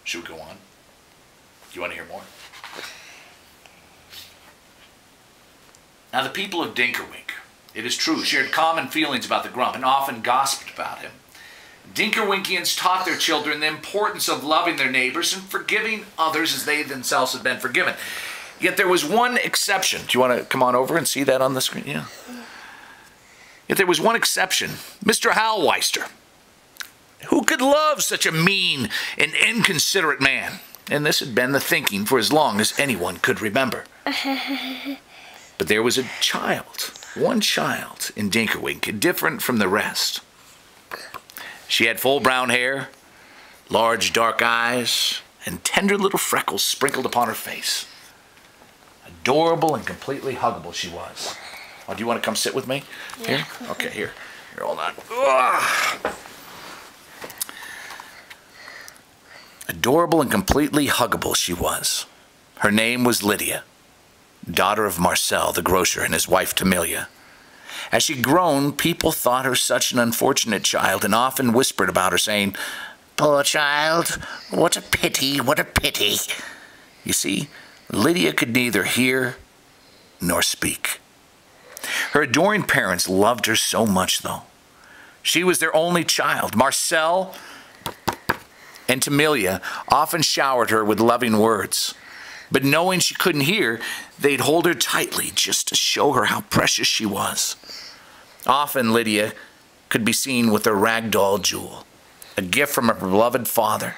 Should we go on? Do you want to hear more? Now, the people of Dinkerwink, it is true, shared common feelings about the Grump and often gossiped about him. Dinkerwinkians taught their children the importance of loving their neighbors and forgiving others as they themselves had been forgiven. Yet there was one exception. Do you want to come on over and see that on the screen? Yeah. Yet there was one exception. Mr. Hallweister. Who could love such a mean and inconsiderate man? And this had been the thinking for as long as anyone could remember. But there was a child, one child in Dinkerwink, different from the rest. She had full brown hair, large dark eyes, and tender little freckles sprinkled upon her face. Adorable and completely huggable she was. Oh, do you want to come sit with me? Yeah. Here? Okay, here. Here, hold on. Ugh. Adorable and completely huggable she was. Her name was Lydia, daughter of Marcel, the grocer, and his wife, Tamilia. As she'd grown, people thought her such an unfortunate child and often whispered about her, saying, "Poor child, what a pity, what a pity." You see, Lydia could neither hear nor speak. Her adoring parents loved her so much, though. She was their only child. Marcel and Tamilia often showered her with loving words. But knowing she couldn't hear, they'd hold her tightly just to show her how precious she was. Often Lydia could be seen with a ragdoll Jewel, a gift from her beloved father.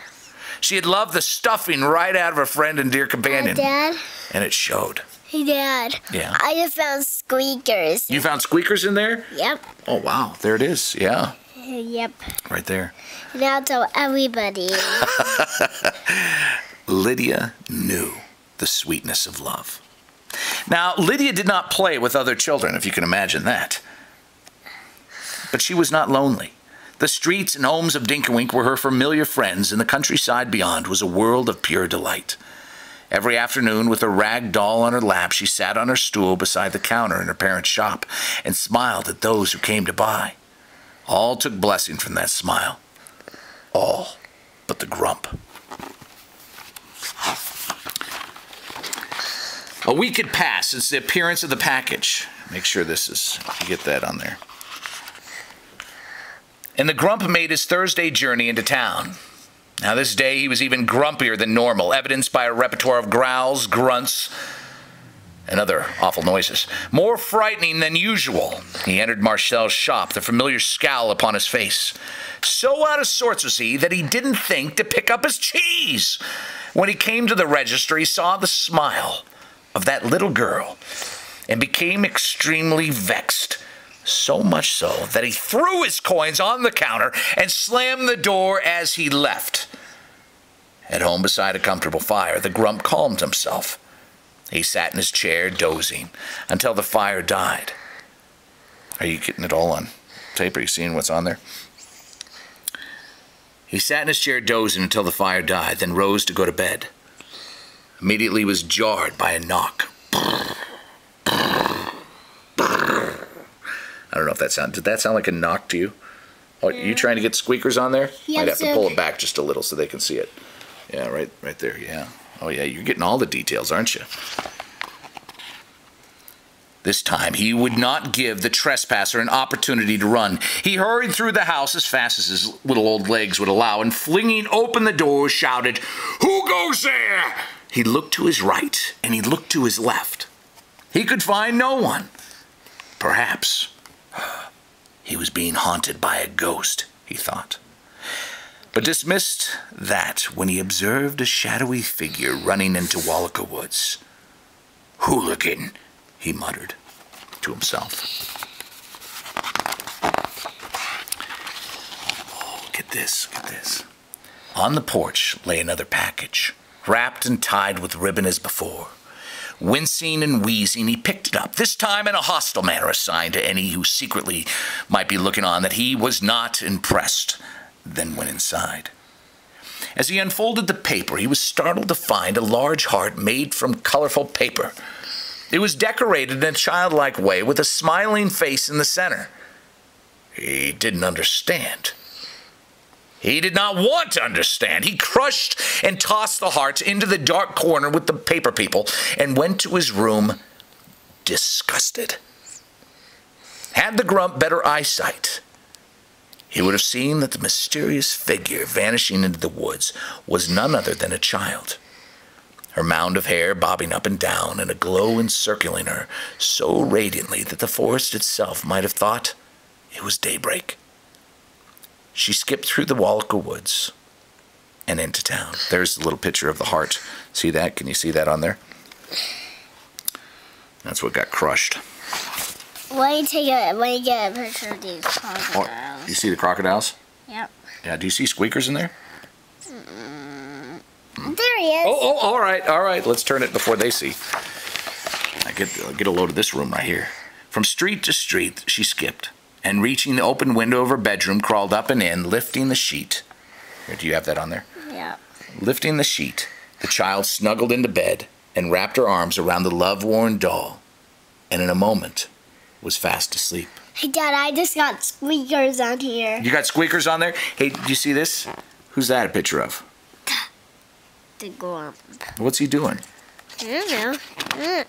She had loved the stuffing right out of her friend and dear companion. Dad? And it showed. Hey, Dad. Yeah? I just found squeakers. You found squeakers in there? Yep. Oh, wow. There it is. Yeah. Yep. Right there. Now tell everybody. Lydia knew the sweetness of love. Now, Lydia did not play with other children, if you can imagine that. But she was not lonely. The streets and homes of Dinkerwink were her familiar friends, and the countryside beyond was a world of pure delight. Every afternoon, with a rag doll on her lap, she sat on her stool beside the counter in her parents' shop and smiled at those who came to buy. All took blessing from that smile. All but the Grump. A week had passed since the appearance of the package. Make sure this is, you get that on there. And the Grump made his Thursday journey into town. Now this day he was even grumpier than normal, evidenced by a repertoire of growls, grunts, and other awful noises. More frightening than usual, he entered Marcel's shop, the familiar scowl upon his face. So out of sorts was he that he didn't think to pick up his cheese. When he came to the register, he saw the smile of that little girl and became extremely vexed. So much so that he threw his coins on the counter and slammed the door as he left. At home beside a comfortable fire, the Grump calmed himself. He sat in his chair, dozing, until the fire died. Are you getting it all on tape? Are you seeing what's on there? He sat in his chair, dozing, until the fire died, then rose to go to bed. Immediately was jarred by a knock. I don't know if that sounded... Did that sound like a knock to you? Oh, you trying to get squeakers on there? Yes, Might have to pull it back just a little so they can see it. Yeah, right there, yeah. Oh, yeah, you're getting all the details, aren't you? This time, he would not give the trespasser an opportunity to run. He hurried through the house as fast as his little old legs would allow, and flinging open the door, shouted, "Who goes there?" He looked to his right, and he looked to his left. He could find no one. Perhaps he was being haunted by a ghost, he thought. But dismissed that when he observed a shadowy figure running into Wallaca Woods. "Hooligan," he muttered to himself. Oh, get this. On the porch lay another package, wrapped and tied with ribbon as before. Wincing and wheezing, he picked it up, this time in a hostile manner, a sign to any who secretly might be looking on that he was not impressed, then went inside. As he unfolded the paper, he was startled to find a large heart made from colorful paper. It was decorated in a childlike way with a smiling face in the center. He didn't understand. He did not want to understand. He crushed and tossed the heart into the dark corner with the paper people and went to his room disgusted. Had the Grump better eyesight, he would have seen that the mysterious figure vanishing into the woods was none other than a child. Her mound of hair bobbing up and down and a glow encircling her so radiantly that the forest itself might have thought it was daybreak. She skipped through the Wallaca woods and into town. There's a little picture of the heart. See that? Can you see that on there? That's what got crushed. Why don't you get a picture of these crocodiles? Oh, you see the crocodiles? Yep. Yeah, do you see squeakers in there? There he is. Oh, all right. Let's turn it before they see. I get a load of this room right here. From street to street, she skipped, and reaching the open window of her bedroom, crawled up and in, lifting the sheet. Here, do you have that on there? Yeah. Lifting the sheet, the child snuggled into bed and wrapped her arms around the love-worn doll, and in a moment was fast asleep. Hey, Dad, I just got squeakers on here. You got squeakers on there? Hey, do you see this? Who's that a picture of? The Grump. What's he doing? I don't know.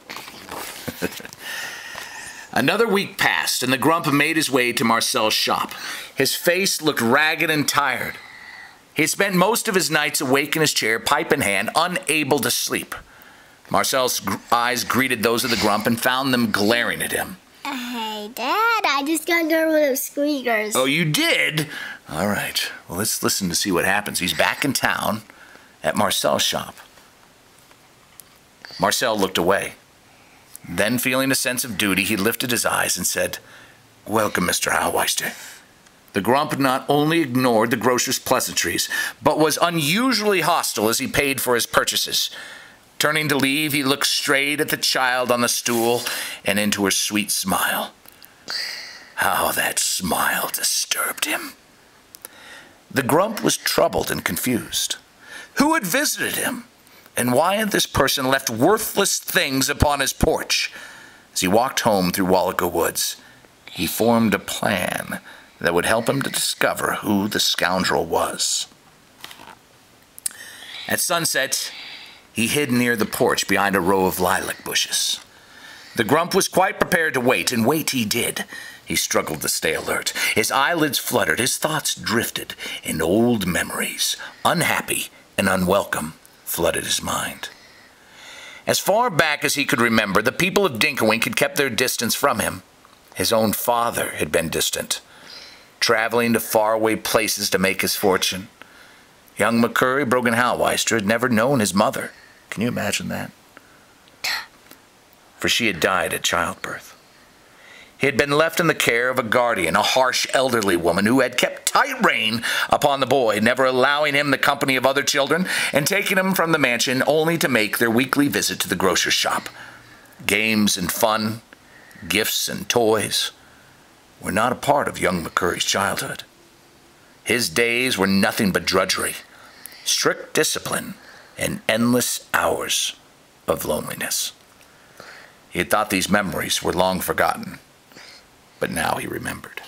Another week passed, and the Grump made his way to Marcel's shop. His face looked ragged and tired. He had spent most of his nights awake in his chair, pipe in hand, unable to sleep. Marcel's eyes greeted those of the Grump and found them glaring at him. Hey, Dad, I just got one of those squeakers. Oh, you did? All right. Well, let's listen to see what happens. He's back in town at Marcel's shop. Marcel looked away. Then, feeling a sense of duty, he lifted his eyes and said, "Welcome, Mr. Howmeister." The Grump not only ignored the grocer's pleasantries, but was unusually hostile as he paid for his purchases. Turning to leave, he looked straight at the child on the stool and into her sweet smile. How that smile disturbed him. The Grump was troubled and confused. Who had visited him? And why had this person left worthless things upon his porch? As he walked home through Wallaca Woods, he formed a plan that would help him to discover who the scoundrel was. At sunset, he hid near the porch behind a row of lilac bushes. The Grump was quite prepared to wait, and wait he did. He struggled to stay alert. His eyelids fluttered, his thoughts drifted, and old memories, unhappy and unwelcome, flooded his mind. As far back as he could remember, the people of Dinkerwink had kept their distance from him. His own father had been distant, traveling to faraway places to make his fortune. Young McCurry, Brogan Howmeister, had never known his mother. Can you imagine that? For she had died at childbirth. He had been left in the care of a guardian, a harsh elderly woman who had kept tight rein upon the boy, never allowing him the company of other children and taking him from the mansion only to make their weekly visit to the grocer's shop. Games and fun, gifts and toys were not a part of young McCurry's childhood. His days were nothing but drudgery, strict discipline, and endless hours of loneliness. He had thought these memories were long forgotten, but now he remembered.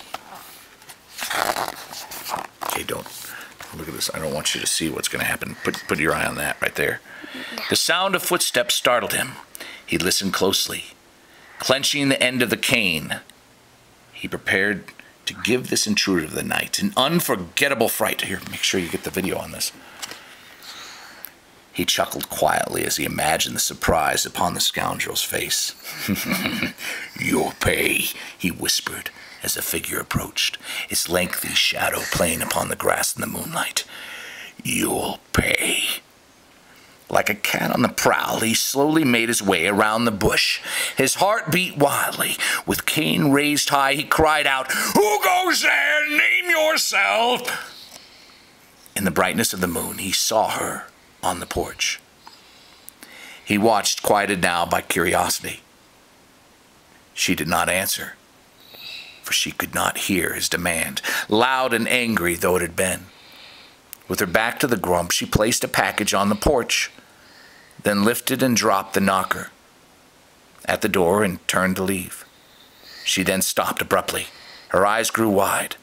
Okay, don't look at this. I don't want you to see what's going to happen. Put your eye on that right there. The sound of footsteps startled him. He listened closely. Clenching the end of the cane, he prepared to give this intruder of the night an unforgettable fright. Here, make sure you get the video on this. He chuckled quietly as he imagined the surprise upon the scoundrel's face. "Your pay," he whispered as the figure approached, its lengthy shadow playing upon the grass in the moonlight. "You'll pay." Like a cat on the prowl, he slowly made his way around the bush. His heart beat wildly. With cane raised high, he cried out, "Who goes there? Name yourself!" In the brightness of the moon, he saw her on the porch. He watched, quieted now by curiosity. She did not answer, for she could not hear his demand, loud and angry though it had been. With her back to the Grump, she placed a package on the porch, then lifted and dropped the knocker at the door and turned to leave. She then stopped abruptly. Her eyes grew wide.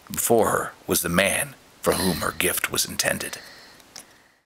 Before her was the man for whom her gift was intended.